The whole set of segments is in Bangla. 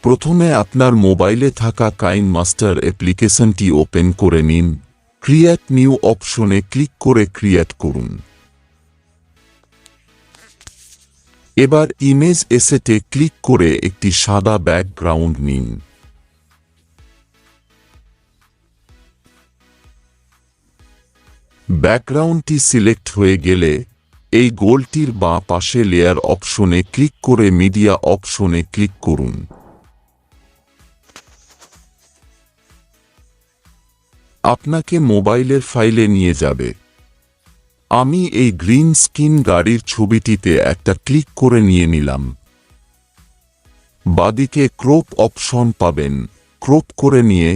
প্রথমে আপনার মোবাইলে থাকা কাইনমাস্টার অ্যাপ্লিকেশনটি ওপেন করে নিন। ক্রিয়েট নিউ অপশনে ক্লিক করে ক্রিয়েট করুন। এবার ইমেজ এসেটে ক্লিক করে একটি সাদা ব্যাকগ্রাউন্ড নিন। ব্যাকগ্রাউন্ডটি সিলেক্ট হয়ে গেলে এই গোলটির বাঁ পাশে লেয়ার অপশনে ক্লিক করে মিডিয়া অপশনে ক্লিক করুন। আপনাকে মোবাইলের ফাইলে নিয়ে যাবে। আমি এই গ্রিন স্ক্রিন গাড়ির ছবিটিতে একটা ক্লিক করে নিয়ে নিলাম। বাঁদিকে ক্রপ অপশন পাবেন, ক্রপ করে নিয়ে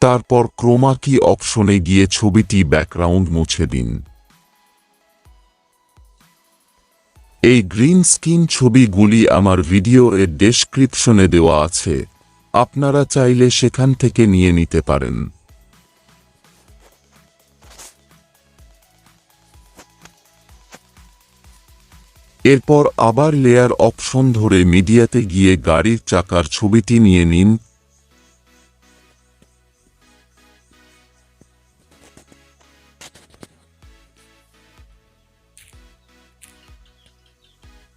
তারপর ক্রোমা কি অপশনে গিয়ে ছবিটি ব্যাকগ্রাউন্ড মুছে দিন। এই গ্রিন স্ক্রিন ছবিগুলি আমার ভিডিও এর ডেসক্রিপশনে দেওয়া আছে, আপনারা চাইলে সেখান থেকে নিয়ে নিতে পারেন। এরপর আবার লেয়ার অপশন ধরে মিডিয়াতে গিয়ে গাড়ির চাকার ছবিটি নিয়ে নিন।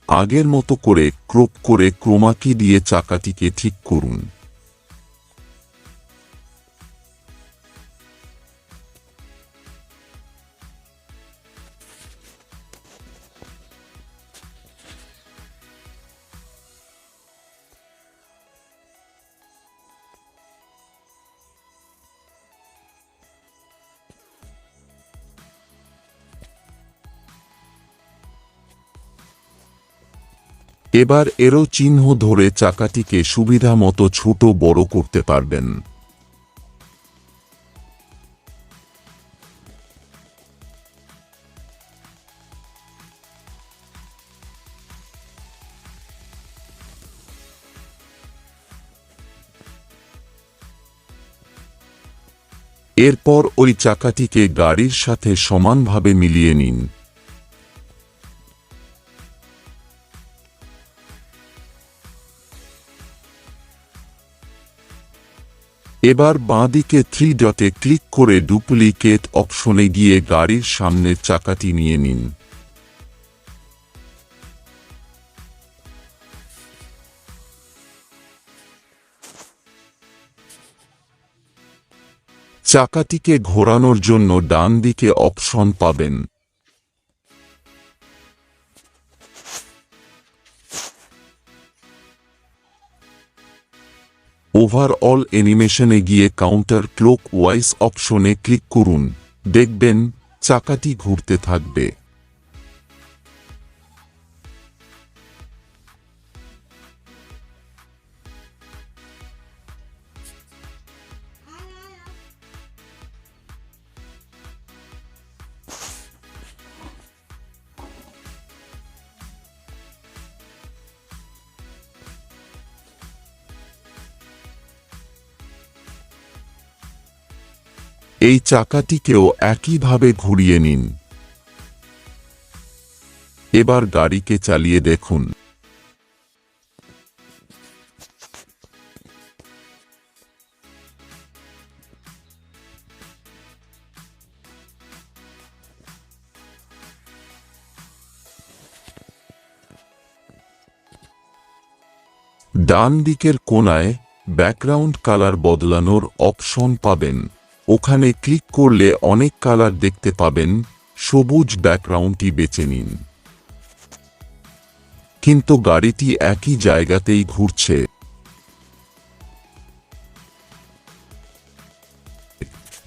আগের মতো করে ক্রপ করে ক্রোমা কি দিয়ে চাকাটিকে ঠিক করুন। এবার এরো চিহ্ন ধরে চাকাটিকে সুবিধা মতো ছোট বড় করতে পারবেন। এরপর ওই চাকাটিকে গাড়ির সাথে সমানভাবে মিলিয়ে নিন। এবার বাঁদিকে 3 ডটে ক্লিক করে ডুপ্লিকেট অপশনে গিয়ে গাড়ির সামনের চাকাটি নিয়ে নিন। চাকাটিকে ঘোরানোর জন্য ডান দিকে অপশন পাবেন। ওভারঅল অ্যানিমেশনে গিয়ে কাউন্টার ক্লক ওয়াইজ অপশনে ক্লিক করুন, দেখবেন চাকাটি ঘুরতে থাকবে। এই চাকাটিকেও একইভাবে ঘুরিয়ে নিন। এবার গাড়িকে চালিয়ে দেখুন। ডান দিকের কোণায় ব্যাকগ্রাউন্ড কালার বদলানোর অপশন পাবেন। ওখানে ক্লিক করলে অনেক কালার দেখতে পাবেন, সবুজ ব্যাকগ্রাউন্ডটি বেছে নিন। কিন্তু গাড়িটি একই জায়গাতেই ঘুরছে।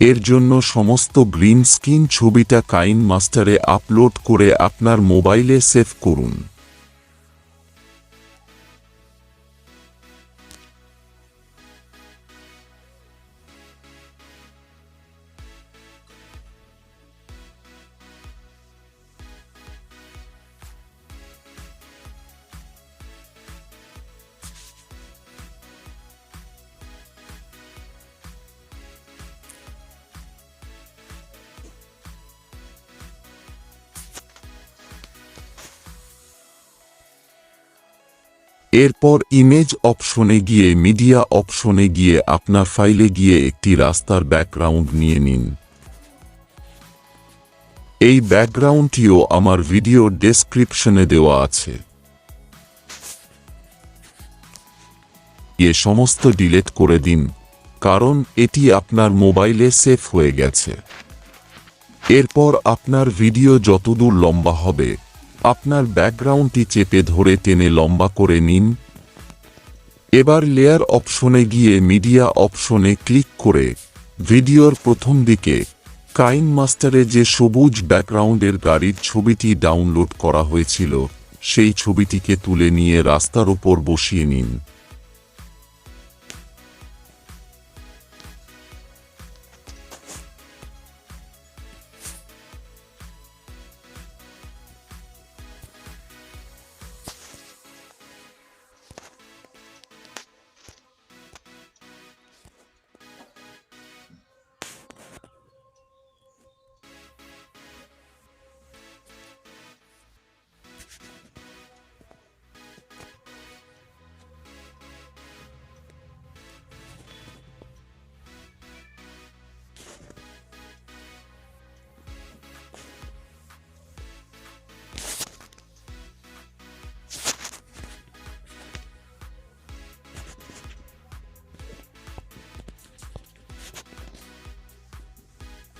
এর জন্য সমস্ত গ্রিন স্ক্রিন ছবিটা কাইনমাস্টারে আপলোড করে আপনার মোবাইলে সেভ করুন। এরপর ইমেজ অপশনে গিয়ে মিডিয়া অপশনে গিয়ে আপনার ফাইলে গিয়ে একটি রাস্তার ব্যাকগ্রাউন্ড নিয়ে নিন। এই ব্যাকগ্রাউন্ডটিও আমার ভিডিও ডেসক্রিপশনে দেওয়া আছে। সমস্ত ডিলিট করে দিন, কারণ এটি আপনার মোবাইলে সেভ হয়ে গেছে। এরপর আপনার ভিডিও যতদূর লম্বা হবে আপনার ব্যাকগ্রাউন্ডটি চেপে ধরে টেনে লম্বা করে নিন। এবার লেয়ার অপশনে গিয়ে মিডিয়া অপশনে ক্লিক করে ভিডিওর প্রথম দিকে কাইনমাস্টারে যে সবুজ ব্যাকগ্রাউন্ডের গাড়ির ছবিটি ডাউনলোড করা হয়েছিল সেই ছবিটিকে তুলে নিয়ে রাস্তার উপর বসিয়ে নিন।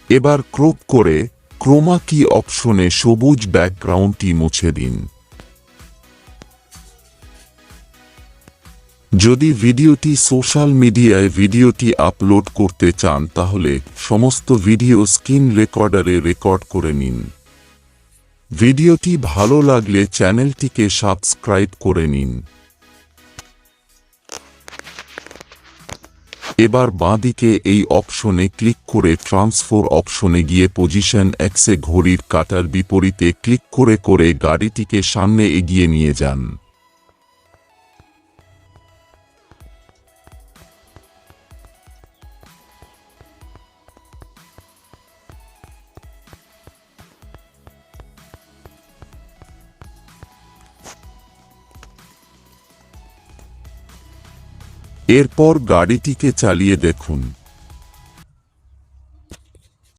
এবার ক্রপ করে ক্রোমা কি অপশনে সবুজ ব্যাকগ্রাউন্ডটি মুছে দিন। যদি ভিডিওটি সোশ্যাল মিডিয়ায় ভিডিওটি আপলোড করতে চান তাহলে সমস্ত ভিডিও স্ক্রিন রেকর্ডারে রেকর্ড করে নিন। ভিডিওটি ভালো লাগলে চ্যানেলটিকে সাবস্ক্রাইব করে নিন। এবার বাঁদিকে এই অপশনে ক্লিক করে ট্রান্সফার অপশনে গিয়ে পজিশন এক্সে ঘড়ির কাঁটার বিপরীতে ক্লিক করে করে গাড়িটিকে সামনে এগিয়ে নিয়ে যান। এরপর গাড়িটিকে চালিয়ে দেখুন।